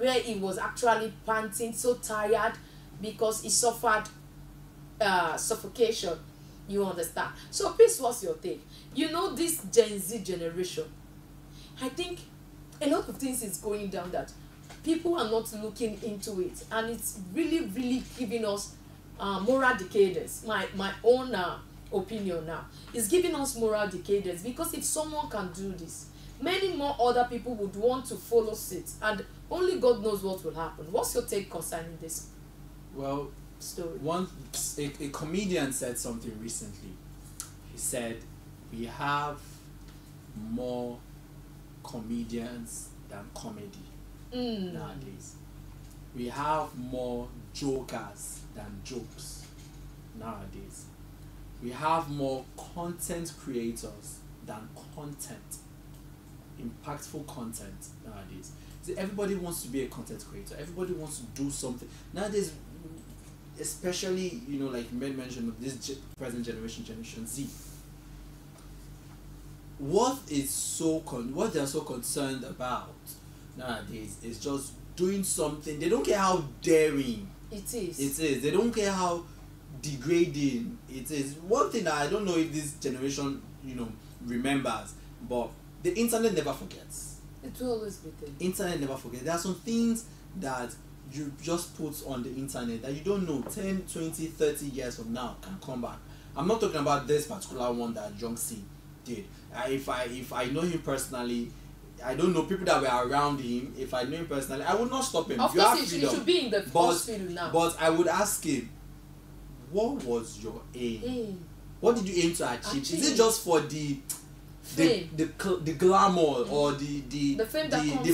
where he was actually panting, so tired because he suffered suffocation. You understand? So Peace, what's your take? You know, this Gen Z generation, I think a lot of things is going down that people are not looking into it, and it's really giving us moral decadence. My own opinion now is giving us moral decadence, because if someone can do this, many more other people would want to follow suit, and only God knows what will happen. What's your take concerning this? Well, Story. A comedian said something recently. He said, we have more comedians than comedy nowadays. We have more jokers than jokes nowadays. We have more content creators than content, impactful content nowadays. See, everybody wants to be a content creator. Everybody wants to do something nowadays. Especially, you know, like men mentioned, this present generation, Generation Z. What they're so concerned about nowadays is just doing something. They don't care how daring it is. They don't care how degrading it is. One thing that I don't know if this generation, you know, remembers, but the internet never forgets. It will always be there. Internet never forgets. There are some things that you just put on the internet that you don't know 10, 20, 30 years from now can come back. I'm not talking about this particular one that Young C did. If I know him personally, I don't know people that were around him. If I know him personally, I would not stop him. Of course, he should be in the first field now. But I would ask him, what was your aim? What did you aim to achieve? Is it just for the glamour or the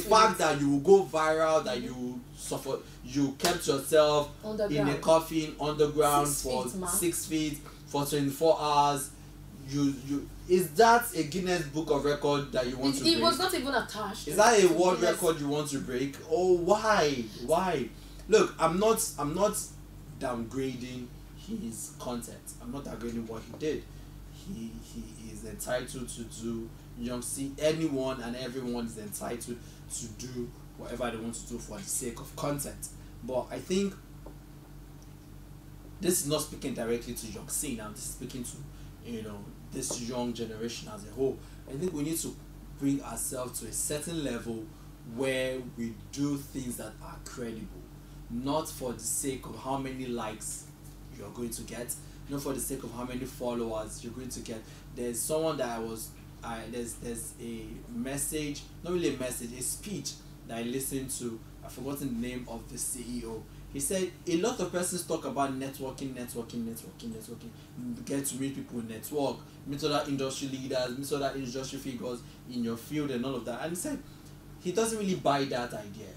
fact that you will go viral, that you suffer, you kept yourself in a coffin underground for 6 feet for 24 hours? You is that a Guinness Book of Record that you want to break? It was not even attached. Is that a world record you want to break? Oh, why? Look, I'm not downgrading his content. I'm not downgrading what he did. He is entitled to do. Young C, anyone and everyone is entitled to do whatever they want to do for the sake of content. But I think this is not speaking directly to Young C now. This is speaking to, you know, this young generation as a whole. I think we need to bring ourselves to a certain level where we do things that are credible, not for the sake of how many likes you're going to get, not for the sake of how many followers you're going to get. There's someone that there's a message, not really a message, a speech that I listened to. I've forgotten the name of the CEO. He said a lot of persons talk about networking, get to meet people, network, meet other industry leaders, meet other industry figures in your field and all of that. And he said he doesn't really buy that idea.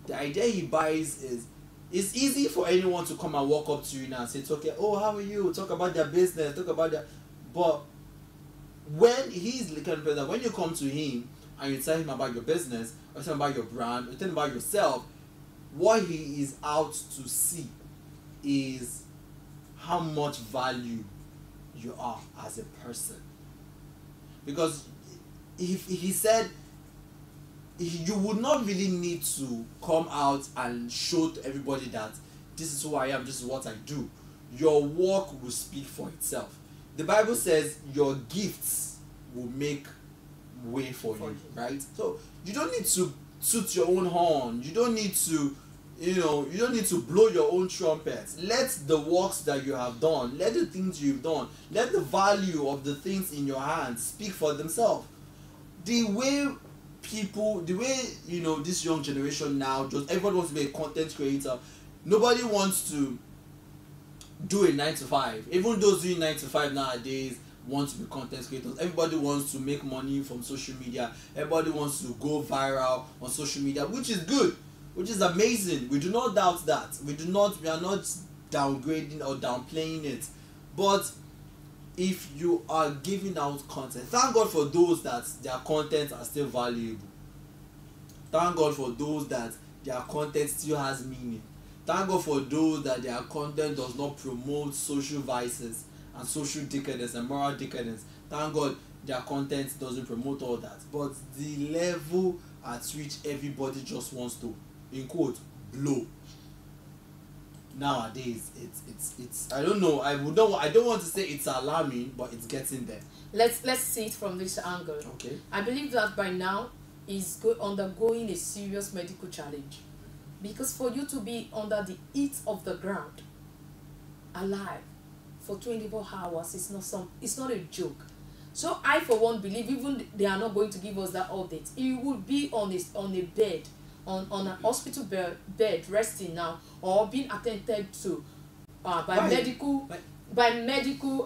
The idea he buys is, it's easy for anyone to come and walk up to you now and say, okay, oh, how are you? Talk about their business, talk about their... But when he's the kind of person, when you come to him and you tell him about your business, or tell him about your brand, or tell him about yourself, what he is out to see is how much value you are as a person. Because if he said you would not really need to come out and show to everybody that this is who I am, this is what I do. Your work will speak for itself. The Bible says your gifts will make way for you, right? So you don't need to toot your own horn. You don't need to, you don't need to blow your own trumpet. Let the works that you have done, let the things you've done, let the value of the things in your hands speak for themselves. The way this young generation now, just everybody wants to be a content creator. Nobody wants to do a 9 to 5. Even those doing 9 to 5 nowadays want to be content creators. Everybody wants to make money from social media. Everybody wants to go viral on social media, which is good, which is amazing. We do not doubt that. We are not downgrading or downplaying it. But if you are giving out content, thank God for those that their content are still valuable. Thank God for those that their content still has meaning. Thank God for those that their content does not promote social vices and social decadence and moral decadence. Thank God their content doesn't promote all that. But the level at which everybody just wants to in quote blow. Nowadays, it's I don't know. I don't want to say it's alarming, but it's getting there. Let's see it from this angle. Okay. I believe that by now is undergoing a serious medical challenge, because for you to be under the heat of the ground, alive, for 24 hours it's not a joke. So I for one believe even they are not going to give us that update. He will be on a bed, on a hospital bed resting now, or being attended to by medical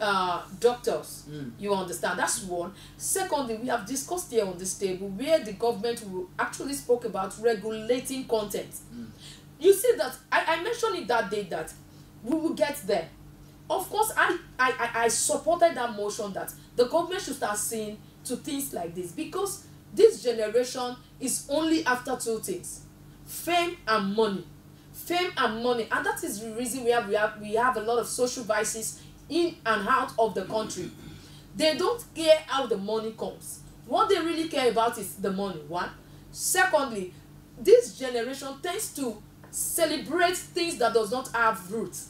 doctors. You understand? That's one. Secondly, we have discussed here on this table where the government will actually spoke about regulating content. You see that I mentioned it that day that we will get there. Of course, I supported that motion that the government should start seeing to things like this, because this generation is only after two things: fame and money. Fame and money, and that is the reason we have a lot of social vices in and out of the country. They don't care how the money comes. What they really care about is the money. One. Secondly, this generation tends to celebrate things that does not have roots.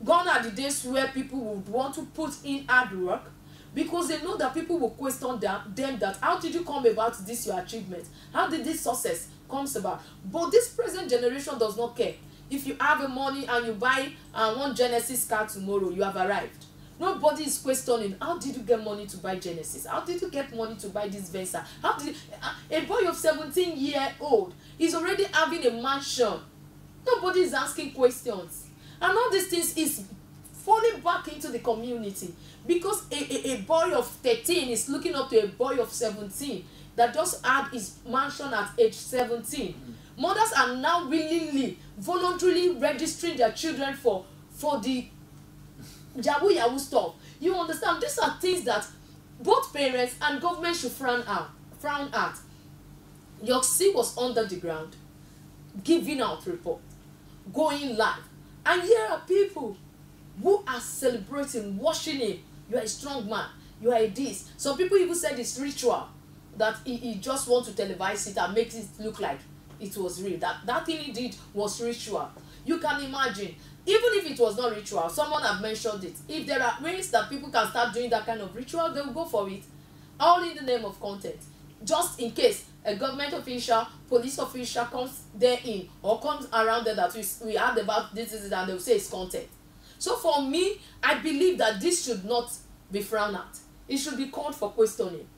Gone are the days where people would want to put in hard work, because they know that people will question them that how did you come about this your achievement, how did this success comes about. But this present generation does not care. If you have the money and you buy one Genesis car tomorrow, you have arrived. Nobody is questioning how did you get money to buy Genesis, how did you get money to buy this Venza, how did a boy of 17-year-old is already having a mansion. Nobody is asking questions. And all these things is falling back into the community, because a boy of 13 is looking up to a boy of 17 that just had his mansion at age 17. Mothers are now willingly, voluntarily registering their children for the yahoo stuff. You understand? These are things that both parents and government should frown at. Yoxi was under the ground, giving out report, going live. And here are people who are celebrating, washing him. You are a strong man. You are a this. Some people even said it's ritual, that he just want to televise it and make it look like it was real. That thing he did was ritual. You can imagine, even if it was not ritual, someone have mentioned it. If there are ways that people can start doing that kind of ritual, they will go for it. All in the name of content. Just in case a government official, police official comes there in or comes around there that we heard about this and they will say it's content. So for me, I believe that this should not be frowned at. It should be called for questioning.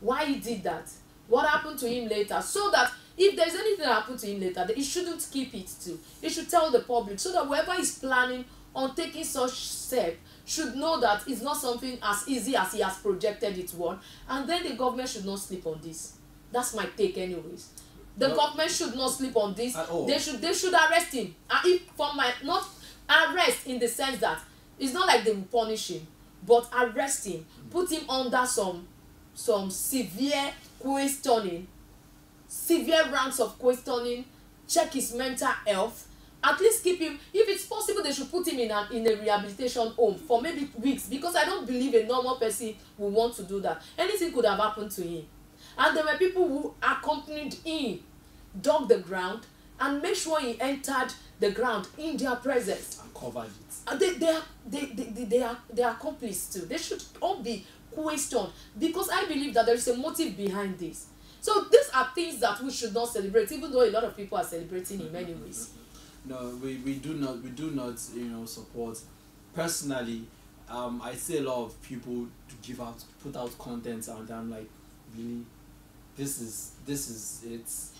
Why he did that? What happened to him later? So that if there's anything that happened to him later, he shouldn't keep it too. He should tell the public, so that whoever is planning on taking such step should know that it's not something as easy as he has projected it was. And then the government should not sleep on this. That's my take anyways. The government should not sleep on this. At all. They should arrest him. And if for my not arrest in the sense that it's not like they will punish him, but arrest him, put him under some severe questioning, severe rounds of questioning, check his mental health. At least keep him, if it's possible they should put him in a rehabilitation home for maybe weeks, because I don't believe a normal person will want to do that. Anything could have happened to him. And there were people who accompanied him, dug the ground and make sure he entered the ground in their presence and covered it. They are accomplices too. They should all be questioned, because I believe that there is a motive behind this. So these are things that we should not celebrate, even though a lot of people are celebrating in many ways. No, we do not support. Personally, I see a lot of people to put out content out there. I'm like, really, this is it's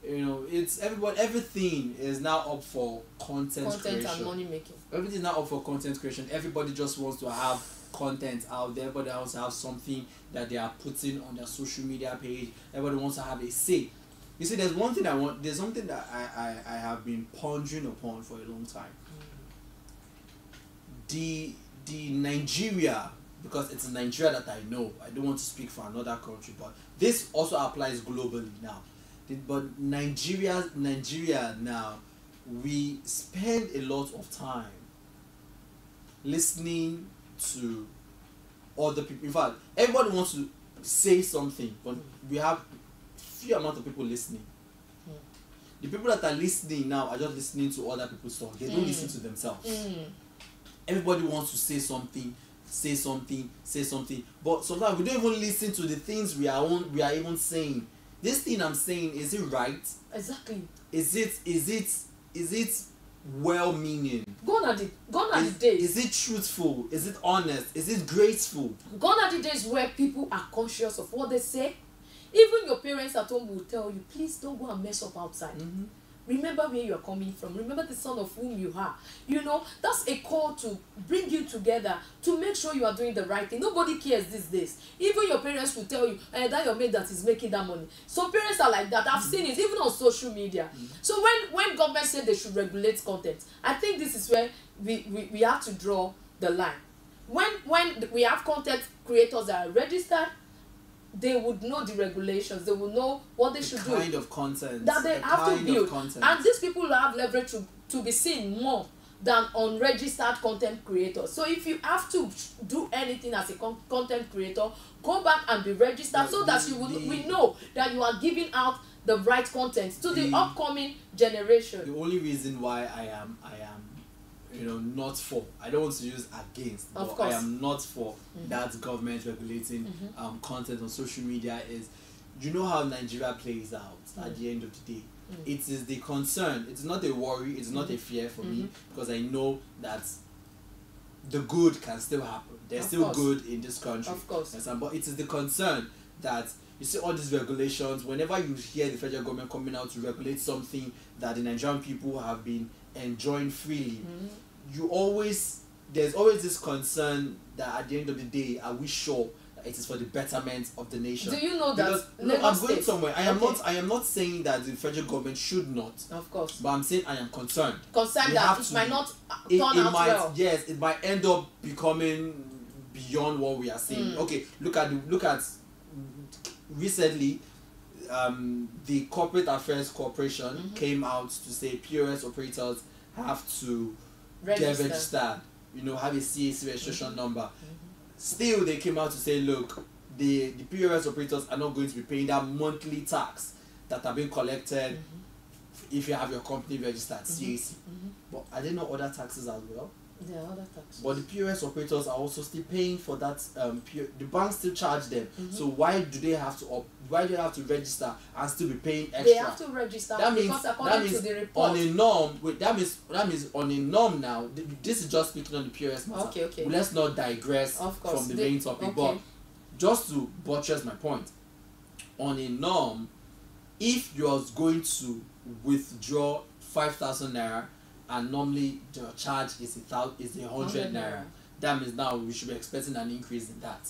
it's everything is now up for content creation and money making. Everything is now up for content creation. Everybody just wants to have content out there. Everybody wants to have something that they are putting on their social media page. Everybody wants to have a say. You see, there's something that I have been pondering upon for a long time. The Nigeria, because it's Nigeria that I know, I don't want to speak for another country, but this also applies globally now. But Nigeria now, we spend a lot of time listening to other people. In fact, everybody wants to say something, but we have few amount of people listening. The people that are listening now are just listening to other people's talk. They don't listen to themselves. Everybody wants to say something, but sometimes we don't even listen to the things we are even saying. This thing I'm saying, is it right? Exactly. Is it well-meaning? Gone are the days. Is it truthful? Is it honest? Is it graceful? Gone are the days where people are conscious of what they say. Even your parents at home will tell you, please don't go and mess up outside. Remember where you are coming from. Remember the son of whom you are. You know, that's a call to bring you together, to make sure you are doing the right thing. Nobody cares these days. Even your parents will tell you, that your mate that is making that money. Some parents are like that. I've seen it even on social media. So when government said they should regulate content, I think this is where we have to draw the line. When we have content creators that are registered, they would know the regulations. They would know what they should do. The kind of content that they have to build. And these people have leverage to be seen more than unregistered content creators. So if you have to do anything as a content creator, go back and be registered so that we know that you are giving out the right content to the upcoming generation. The only reason why I am not for, I don't want to use against, but I am not for that government regulating content on social media is, you know how Nigeria plays out at the end of the day. It is the concern. It's not a worry. It's not a fear for me, because I know that the good can still happen. There's still good in this country. Of course. But it is the concern that you see all these regulations. Whenever you hear the federal government coming out to regulate something that the Nigerian people have been enjoying freely, there's always this concern that at the end of the day, are we sure that it is for the betterment of the nation? Do you know that? I'm going somewhere. I am not saying that the federal government should not. Of course. But I'm saying I am concerned. Concerned that it might not turn out well. Yes, it might end up becoming beyond what we are saying. Okay, look at recently, the Corporate Affairs Corporation came out to say POS operators have to get registered, have a CAC registration number. Still, they came out to say, look, the POS operators are not going to be paying that monthly tax that are being collected if you have your company registered, CAC. But are there no other taxes as well? There are other taxes. But the POS operators are also still paying for that. The banks still charge them. So why do they have to register and still be paying extra? They have to register because according to the report. On a norm, that means on a norm now. This is just speaking on the POS matter. Okay. Let's not digress from the main topic. But just to buttress my point, on a norm, if you are going to withdraw 5,000 naira, and normally the charge is 100 naira. That means now we should be expecting an increase in that.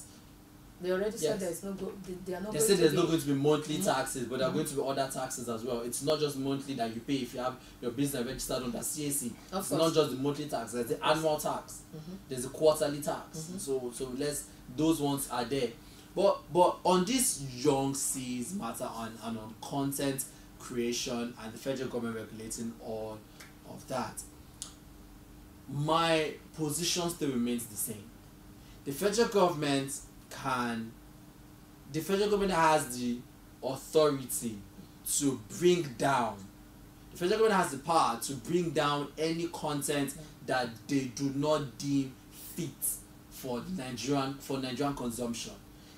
They already said there's no They said there's not going to be monthly taxes, but there are going to be other taxes as well. It's not just monthly that you pay if you have your business registered under CAC. It's not just the monthly tax. There's the annual tax. There's the quarterly tax. So those ones are there. But on this young C's matter and on content creation and the federal government regulating all of that, my position still remains the same. The federal government has the authority to bring down. The federal government has the power to bring down any content that they do not deem fit for Nigerian consumption.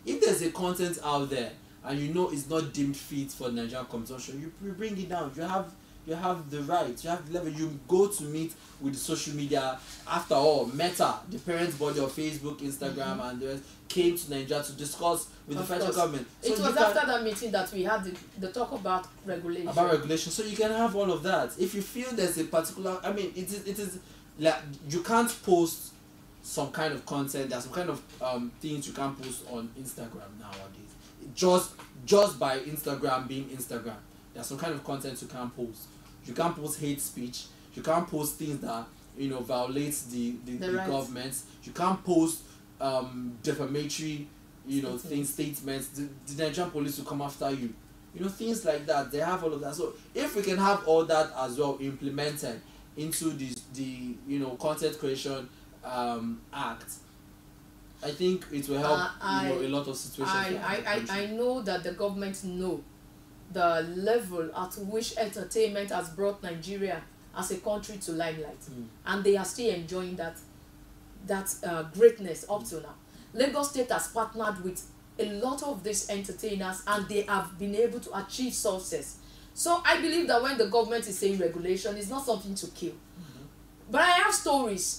If there's a content out there and it's not deemed fit for Nigerian consumption, you bring it down. You have the right, you have the level. You go to meet with the social media. After all, Meta, the parent body of Facebook, Instagram, and the rest, came to Nigeria to discuss with the federal government. So it was after that meeting that we had the talk about regulation. So you can have all of that. If you feel there's a particular, it is like you can't post some kind of content. There's some kind of things you can't post on Instagram nowadays. Just by Instagram being Instagram, there's some kind of content you can't post. You can't post hate speech. You can't post things that violates the government. You can't post defamatory statements. The Nigerian police will come after you. Things like that. They have all of that. So if we can have all that as well implemented into the content creation act, I think it will help a lot of situations. I know that the government know the level at which entertainment has brought Nigeria as a country to limelight, and they are still enjoying that greatness up to now. Lagos State has partnered with a lot of these entertainers, and they have been able to achieve success. So I believe that when the government is saying regulation, it's not something to kill. But I have stories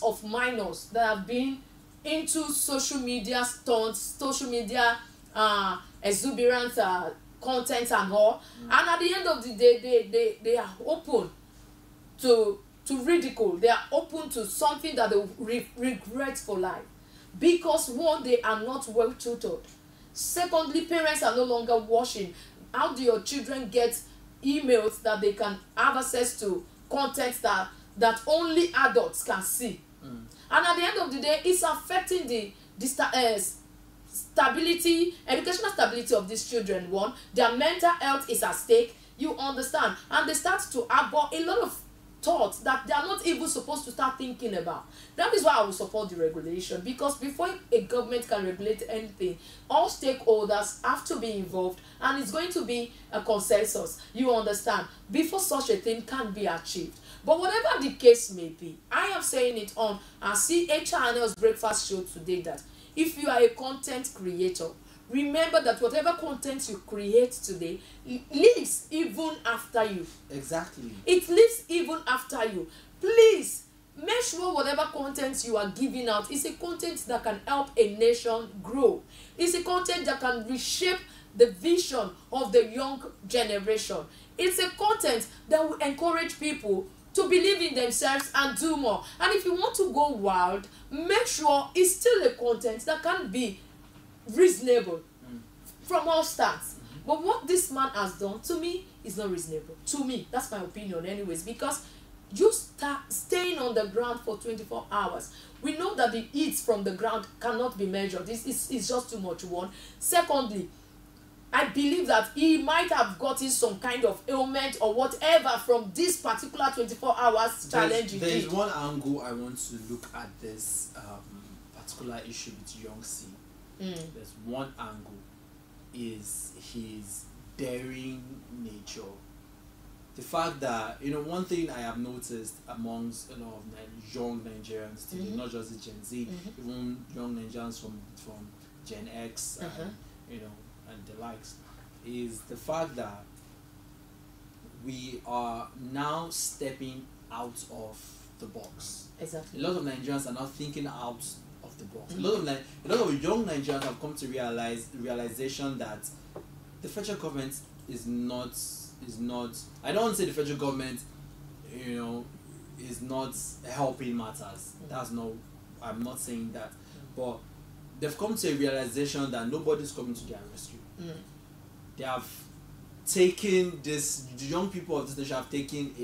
of minors that have been into social media stunts, social media exuberant content and all, and at the end of the day they are open to ridicule. They are open to something that they will regret for life, because one, they are not well tutored. Secondly, parents are no longer watching. How do your children get emails that they can have access to content that only adults can see? And at the end of the day, it's affecting the stability, educational stability of these children. One, their mental health is at stake, you understand, and they start to abhor a lot of thoughts that they are not even supposed to start thinking about. That is why I will support the regulation, because before a government can regulate anything, all stakeholders have to be involved, and it's going to be a consensus, you understand, before such a thing can be achieved. But whatever the case may be, I am saying it on our CACTV Breakfast show today that if you are a content creator, remember that whatever content you create today lives even after you. Exactly. It lives even after you. Please make sure whatever content you are giving out is a content that can help a nation grow. It's a content that can reshape the vision of the young generation. It's a content that will encourage people to believe in themselves and do more. And if you want to go wild, make sure it's still a content that can be reasonable from all starts. But what this man has done, to me, is not reasonable. To me, that's my opinion anyways, because you start staying on the ground for 24 hours. We know that the heat from the ground cannot be measured. This is just too much, one. Secondly, I believe that he might have gotten some kind of ailment or whatever from this particular 24 hours challenge. There's one angle I want to look at this particular issue with Young C. There's one angle, is his daring nature. The fact that, one thing I have noticed amongst a lot of young Nigerians today, not just the Gen Z, even young Nigerians from Gen X and and the likes, is the fact that we are now stepping out of the box. Exactly. A lot of Nigerians are now thinking out of the box. A lot of young Nigerians have come to realization that the federal government is not. I don't want to say the federal government, is not helping matters. That's no. I'm not saying that, but they've come to a realization that nobody's coming to their rescue. They have taken this. The young people of this nation have taken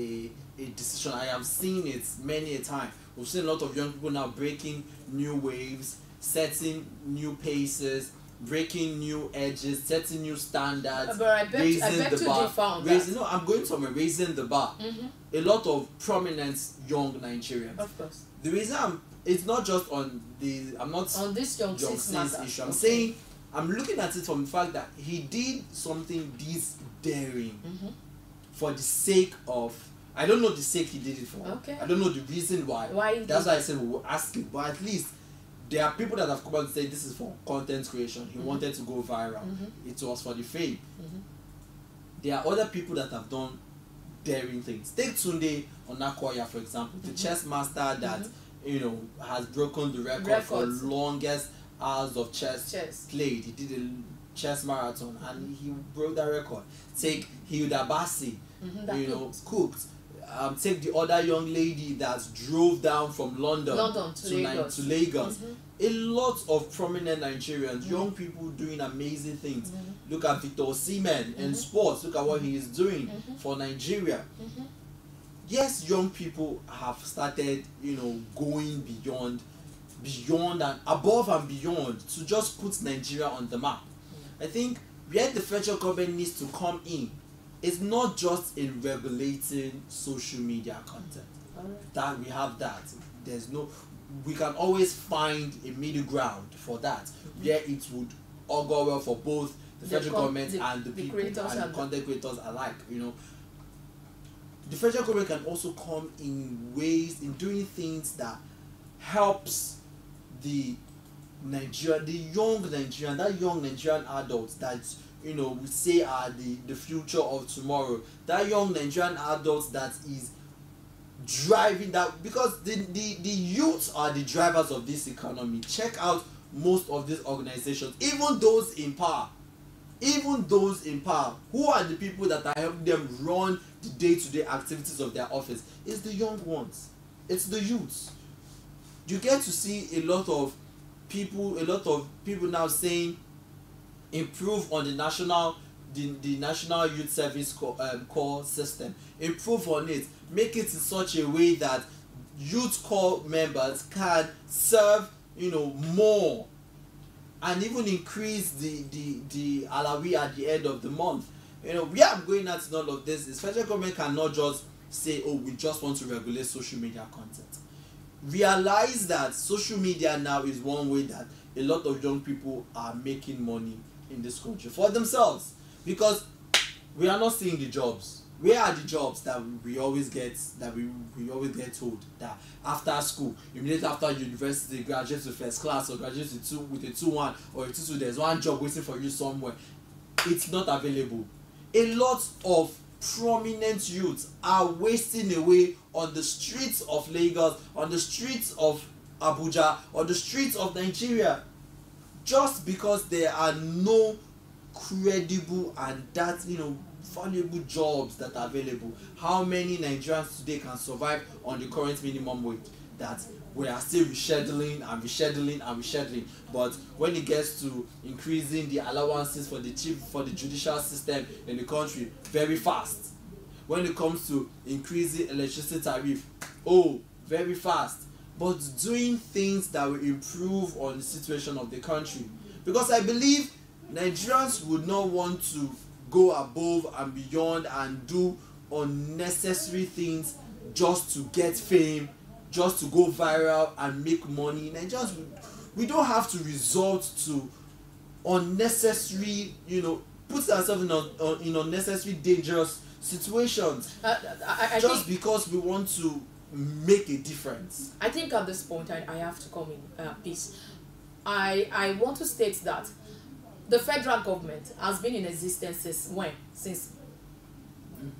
a decision. I have seen it many a time. We've seen a lot of young people now breaking new waves, setting new paces, breaking new edges, setting new standards, but I bet the bar. No, I'm going somewhere, raising the bar. A lot of prominent young Nigerians. Of course. The reason it's not just on I'm not on this young C's issue. I'm saying, I'm looking at it from the fact that he did something this daring for the sake of, I don't know the sake he did it for. Okay. I don't know the reason why. That's why I said we'll ask him. But at least there are people that have come out and say this is for content creation. He wanted to go viral. It was for the fame. There are other people that have done daring things. Take Tunde Onakoya, for example, the chess master that has broken the record for longest hours of chess played. He did a chess marathon and he broke that record. Take Hilda Bassi, cooked. Take the other young lady that drove down from London to Lagos. A lot of prominent Nigerians, young people doing amazing things. Look at Victor Osimhen in sports. Look at what he is doing for Nigeria. Yes, young people have started, going beyond and above and beyond to just put Nigeria on the map. I think where the federal government needs to come in is not just in regulating social media content. That we have that. We can always find a middle ground for that, where it would augur well for both the the federal government and the people creators and the content creators alike. You know, the federal government can also come in ways in doing things that helps the young Nigerian adults that, you know, we say are the future of tomorrow. That young Nigerian adults that is driving that, because the youth are the drivers of this economy. Check out most of these organizations, even those in power, who are the people that are helping them run the day-to-day activities of their office? It's the young ones, it's the youths. You get to see a lot of people now saying improve on the national youth service core system, improve on it, make it in such a way that youth core members can serve, you know, more, and even increase the alawi at the end of the month. You know, where I'm going at in all of this is federal government cannot just say, oh, we just want to regulate social media content. Realize that social media now is one way that a lot of young people are making money in this country for themselves, because we are not seeing the jobs. Where are the jobs that we always get told that after school, immediately after university, graduate to first class or graduate with a 2-1 or a 2-2, there's one job waiting for you somewhere? It's not available. A lot of prominent youths are wasting away on the streets of Lagos, on the streets of Abuja, on the streets of Nigeria, just because there are no credible and that, you know, valuable jobs that are available. How many Nigerians today can survive on the current minimum wage that we are still rescheduling? But when it gets to increasing the allowances for the judicial system in the country, very fast. When it comes to increasing electricity tariff, oh, very fast. But doing things that will improve on the situation of the country, because I believe Nigerians would not want to go above and beyond and do unnecessary things just to get fame, just to go viral and make money. Nigerians, we don't have to resort to unnecessary, you know, put ourselves in unnecessary dangerous situations just because we want to make a difference. I think at this point I have to come in peace. I want to state that the federal government has been in existence since when? Since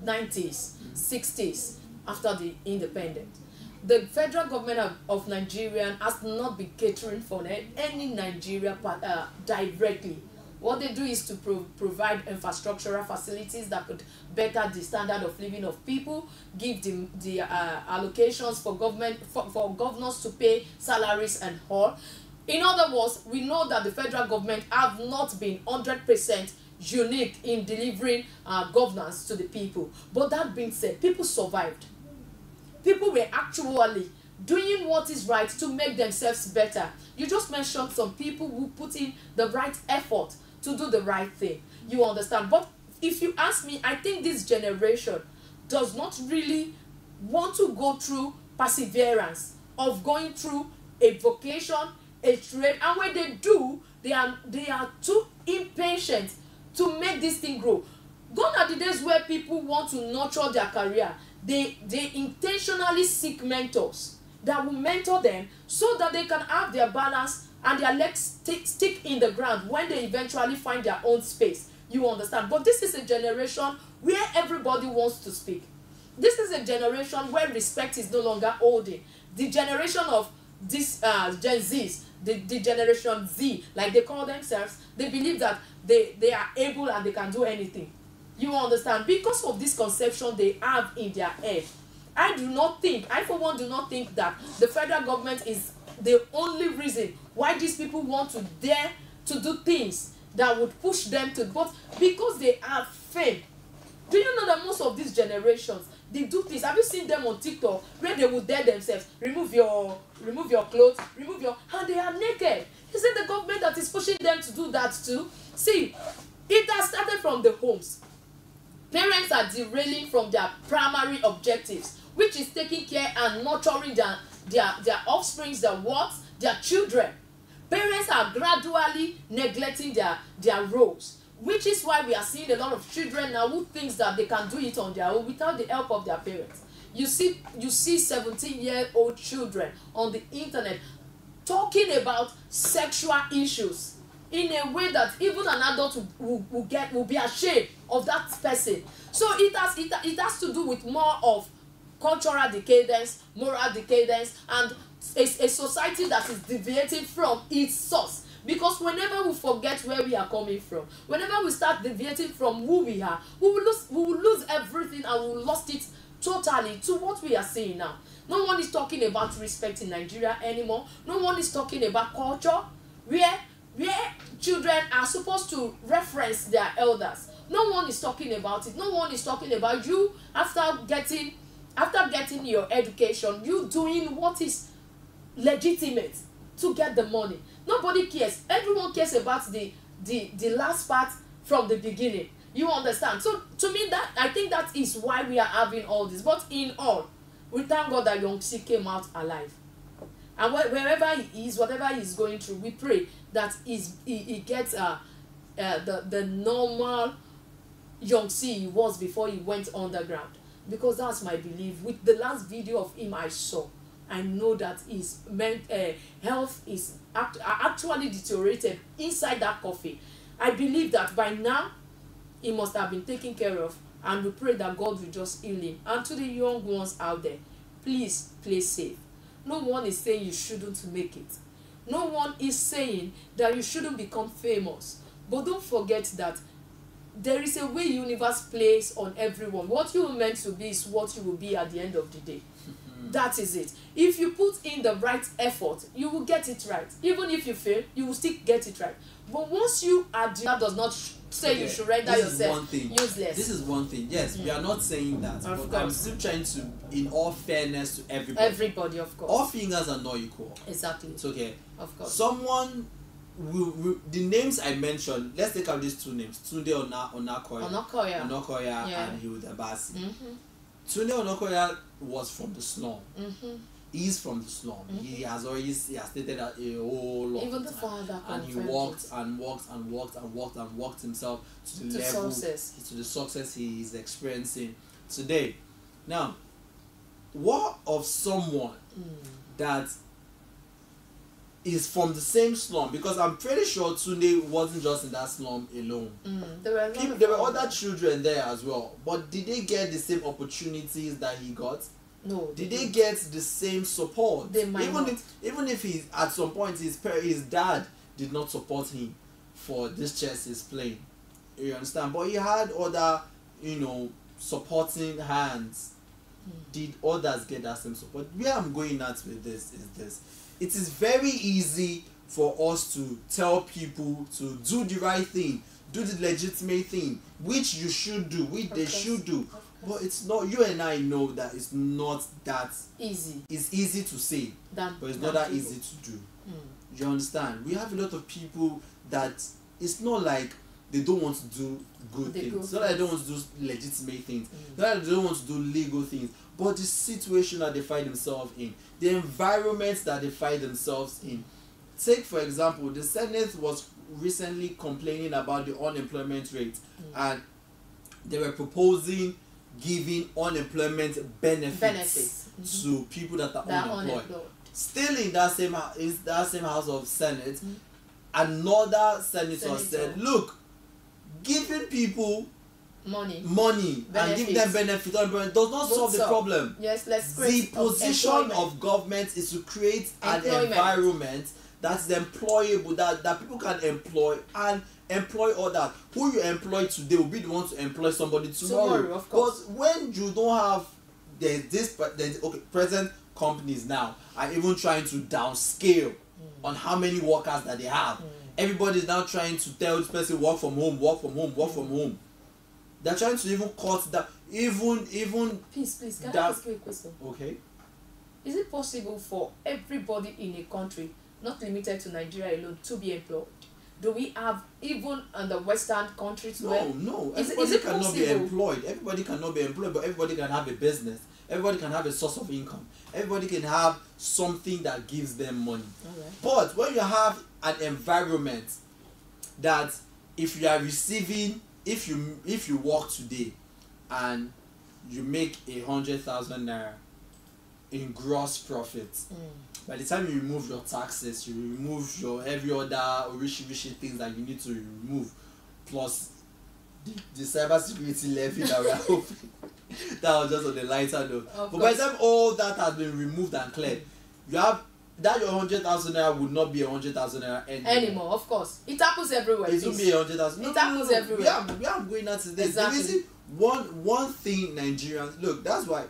90s, 60s, after the independence. The federal government of Nigeria has not been catering for any Nigeria directly. What they do is to provide infrastructural facilities that could better the standard of living of people, give them the allocations for governors to pay salaries and all. In other words, we know that the federal government have not been 100% unique in delivering governance to the people. But that being said, people survived. People were actually doing what is right to make themselves better. You just mentioned some people who put in the right effort to do the right thing. You understand? But if you ask me, I think this generation does not really want to go through perseverance of going through a vocation, a trade, and when they do, they are too impatient to make this thing grow. Gone are the days where people want to nurture their career. They intentionally seek mentors that will mentor them so that they can have their balance and their legs stick in the ground when they eventually find their own space. You understand? But this is a generation where everybody wants to speak. This is a generation where respect is no longer holding. The generation of this Gen Zs, the generation Z, like they call themselves, they believe that they are able and they can do anything. You understand? Because of this conception they have in their head. I for one do not think that the federal government is the only reason why these people want to dare to do things that would push them to, but because they have fame. Do you know that most of these generations, they do things? Have you seen them on TikTok where they would dare themselves, remove your clothes, and they are naked? Is it the government that is pushing them to do that too? See, it has started from the homes. Parents are derailing from their primary objectives, which is taking care and nurturing their offsprings, their children. Parents are gradually neglecting their roles. which is why we are seeing a lot of children now who thinks that they can do it on their own without the help of their parents. You see 17-year-old children on the internet talking about sexual issues in a way that even an adult will be ashamed of that person. So it has to do with more of cultural decadence, moral decadence, and a society that is deviating from its source. Because whenever we forget where we are coming from, whenever we start deviating from who we are, we will lose everything, and we will lost it totally to what we are seeing now. No one is talking about respect in Nigeria anymore. No one is talking about culture, where children are supposed to reference their elders. No one is talking about it. No one is talking about you after getting your education, you doing what is legitimate to get the money. Nobody cares. Everyone cares about the last part from the beginning. You understand? So to me, that I think that is why we are having all this. But in all, we thank God that Young C came out alive. And wherever he is, whatever he is going through, we pray that he gets the normal Young C he was before he went underground. Because that's my belief. With the last video of him I saw, I know that his health is actually deteriorated inside that coffee. I believe that by now he must have been taken care of, and we pray that God will just heal him. And to the young ones out there, please play safe. No one is saying you shouldn't make it. No one is saying that you shouldn't become famous. But don't forget that there is a way universe plays on everyone. What you were meant to be is what you will be at the end of the day. That is it. If you put in the right effort, you will get it right. Even if you fail, you will still get it right. But once you are, that does not say you should render yourself useless. This is one thing. Yes, we are not saying that. But I'm still trying to, in all fairness to everybody. Everybody, of course. All fingers are not equal. Exactly. It's okay. Of course. Someone the names I mentioned, let's take out these two names, Tunde Onakoya and Hilda Basi. Tunde Onakoya was from the slum. He's from the slum. He has stated that a whole lot. Even the father, and he walked himself to the level, to the success he is experiencing today. Now, what of someone that is from the same slum? Because I'm pretty sure Tunde wasn't just in that slum alone. There were other children there as well. But did they get the same opportunities that he got? No. Did they get the same support? They might not. Even if he at some point his dad did not support him for this chess he's playing. You understand? But he had other, supporting hands. Did others get that same support? Where I'm going at with this is this. It is very easy for us to tell people to do the right thing, do the legitimate thing, which you should do, which they should do. But it's not. You and I know that it's not that easy. It's easy to say, but it's not that easy to do. You understand? We have a lot of people that it's not like they don't want to do good things. It's not like they don't want to do legitimate things. It's not like they don't want to do legal things. But the situation that they find themselves in, the environment that they find themselves in. Take, for example, the Senate was recently complaining about the unemployment rate, and they were proposing giving unemployment benefits to people that are unemployed. Still in that same House of Senate, another senator said, look, giving people money and give them benefits does not solve the problem. Yes, the position of government is to create an environment that's employable, that people can employ and employ others. Who you employ today will be the one to employ somebody tomorrow. Of course. But when you don't have present companies now are even trying to downscale on how many workers that they have. Everybody is now trying to tell this person work from home. They're trying to even cut that even Please, can I ask you a question? Okay. Is it possible for everybody in a country, not limited to Nigeria alone, to be employed? Do we have, even in the Western countries? No. Everybody cannot be employed. Everybody cannot be employed, but everybody can have a business. Everybody can have a source of income. Everybody can have something that gives them money. Right. But when you have an environment that if you are receiving, if you work today and you make 100,000 naira in gross profit, by the time you remove your taxes, you remove your every other orishi things that you need to remove, plus the cyber security levy that we are hoping, that was just on the lighter note. But by the time all that has been removed and cleared, you have that your 100,000 naira would not be 100,000 naira anymore. Of course, it happens everywhere. It will be 100,000. It happens everywhere. We are going out to this. Exactly. The reason, one thing Nigerians look. That's why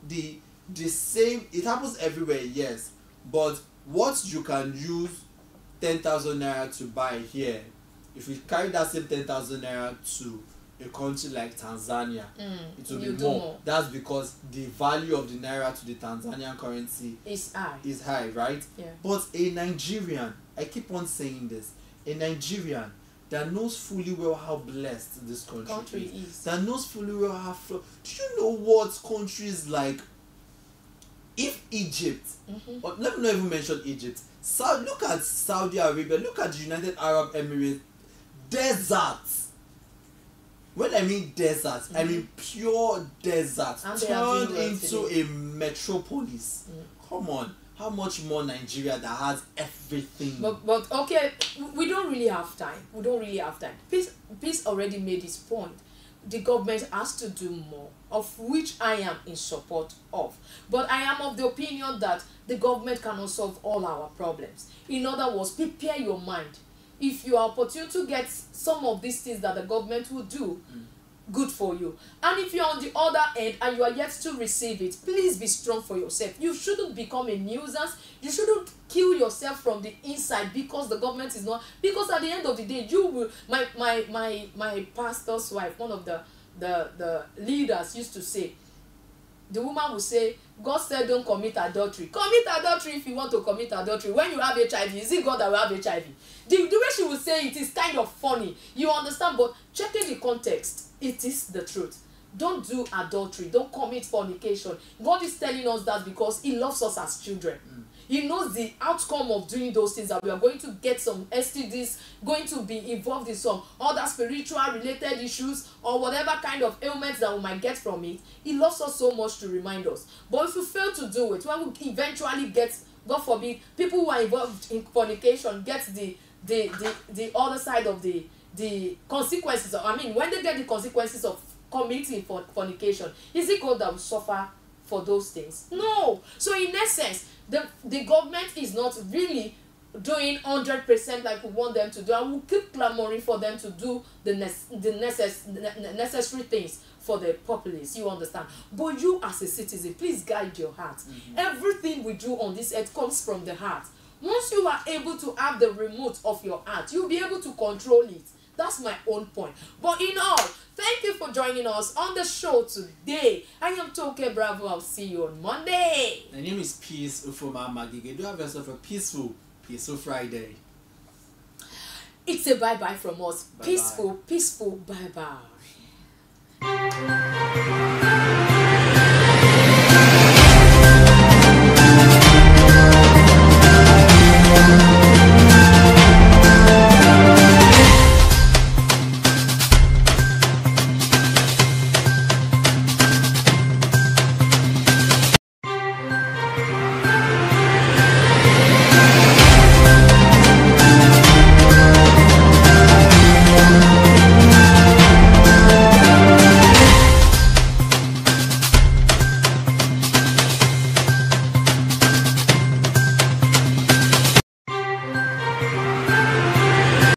the same. It happens everywhere. Yes, but what you can use 10,000 naira to buy here, if you carry that same 10,000 naira to a country like Tanzania, it will be more. That's because the value of the naira to the Tanzanian currency is high, right? Yeah. But a Nigerian, I keep on saying this, a Nigerian that knows fully well how blessed this country is, that knows fully well how do you know what countries like, if Egypt, or let me not even mention Egypt, look at Saudi Arabia, look at the United Arab Emirates, deserts. When I mean deserts, I mean pure deserts turned into a metropolis. Come on, how much more Nigeria that has everything? But okay, we don't really have time. Peace already made his point. The government has to do more, of which I am in support of. But I am of the opinion that the government cannot solve all our problems. In other words, prepare your mind. If you are opportune to get some of these things that the government will do, good for you. And if you're on the other end and you are yet to receive it, please be strong for yourself. You shouldn't become a nuisance. You shouldn't kill yourself from the inside because the government is not. Because at the end of the day, you will. My pastor's wife, one of the leaders, used to say, the woman will say, God said don't commit adultery. Commit adultery if you want to commit adultery. When you have HIV, is it God that will have HIV? The way she will say it is kind of funny. You understand? But checking the context, it is the truth. Don't do adultery. Don't commit fornication. God is telling us that because he loves us as children. He knows the outcome of doing those things, that we are going to get some STDs, going to be involved in some other spiritual related issues or whatever kind of ailments that we might get from it. He loves us so much to remind us. But if we fail to do it, when we eventually get, God forbid, people who are involved in fornication get the other side of the consequences. When they get the consequences of committing fornication, is it God that will suffer for those things? No. So in essence, the government is not really doing 100% like we want them to do, and we'll keep clamoring for them to do the necessary things for the populace. You understand? But you as a citizen, please guide your heart. Everything we do on this earth comes from the heart. Once you are able to have the remote of your heart, you'll be able to control it. That's my own point. But in all, thank you for joining us on the show today. I am Toke Bravo. I'll see you on Monday. My name is Peace Ufoma Magige. Do have yourself a peaceful Friday. It's a bye-bye from us. Bye-bye. Peaceful bye-bye.